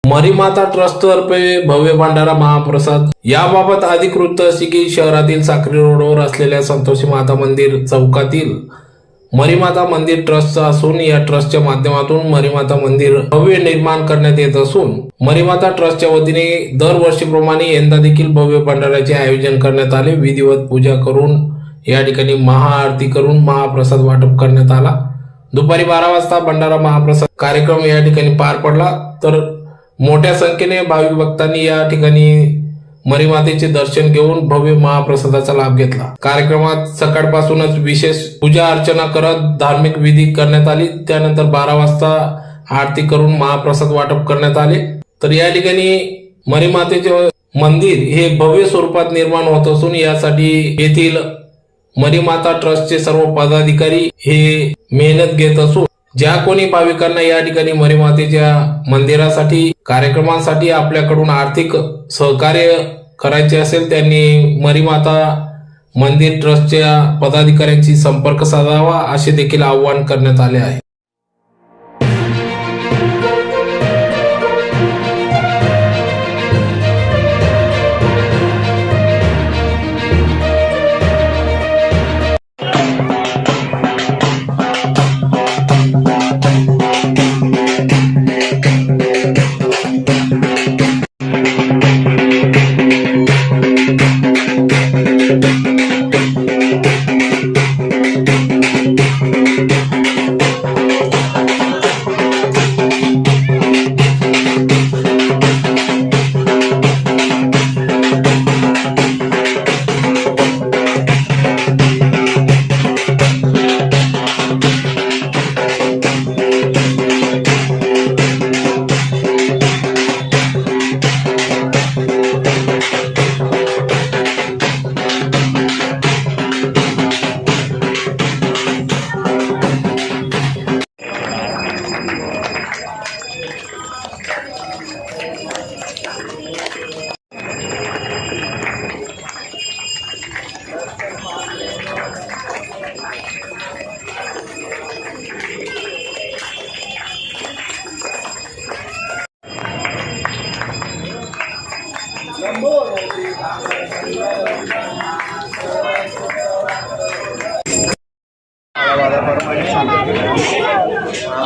मरीमाता ट्रस्टतर्फे भव्य भंडारा महाप्रसाद। याबाबत अधिक वृत्त अशी की शहरातील साक्री रोडवर असलेल्या संतोषी माता मंदिर चौकातील मरीमाता मंदिर ट्रस्टचा असून या ट्रस्टच्या माध्यमातून मरीमाता मंदिर भव्य निर्माण करण्यात येत असून मरीमाता ट्रस्टच्या वतीने दरवर्षीप्रमाणे यंदा देखील भव्य भंडाऱ्याचे आयोजन करण्यात आले। विधिवत पूजा करून या ठिकाणी महाआरती करून महाप्रसाद वाटप करण्यात आला। दुपारी 12 वाजता भंडारा महाप्रसाद कार्यक्रम या ठिकाणी पार पडला। तर मोठ्या संख्येने भाविक भक्तांनी या ठिकाणी मरीमातेचे दर्शन घेऊन भव्य महाप्रसादाचा लाभ घेतला। कार्यक्रमात सकाळपासूनच विशेष पूजा अर्चना करत धार्मिक विधी करण्यात आली। त्यानंतर 12 वाजता आरती करून महाप्रसाद वाटप करण्यात आले। तर या ठिकाणी मरीमातेचे मंदिर हे भव्य स्वरूपात निर्माण होत असून यासाठी येथील मरीमाता ट्रस्टचे सर्व पदाधिकारी हे मेहनत घेत असून ज्या कोणी भाविकांना या ठिकाणी मरीमातेच्या मंदिरासाठी कार्यक्रमांसाठी आपल्याकडून आर्थिक सहकार्य करायचे असेल त्यांनी मरीमाता मंदिर ट्रस्टच्या पदाधिकाऱ्यांशी संपर्क साधावा असे देखील आवाहन करण्यात आले आहे।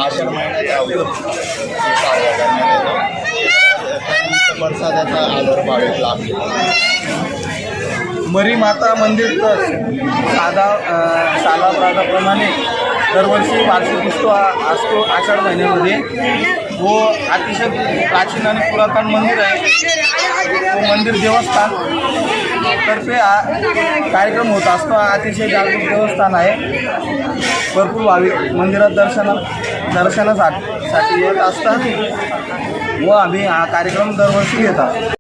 आषाढ महिन्याच्या अगोदर प्रसादाचा आदर भाविक लाभ घेतो। मरीमाता मंदिर ट्रस्ट सालाप्रमाणे दरवर्षी वार्षिक उत्सव असतो आषाढ महिन्यामध्ये। वो अतिशय प्राचीन आणि पुरातन मंदिर आहे। वो मंदिर देवस्थान तर्फे कार्यक्रम होत असतो। अतिशय जागृत देवस्थान आहे। भरपूर भाविक मंदिरात दर्शनासाठी येत असतात व आम्ही हा कार्यक्रम दरवर्षी घेतात।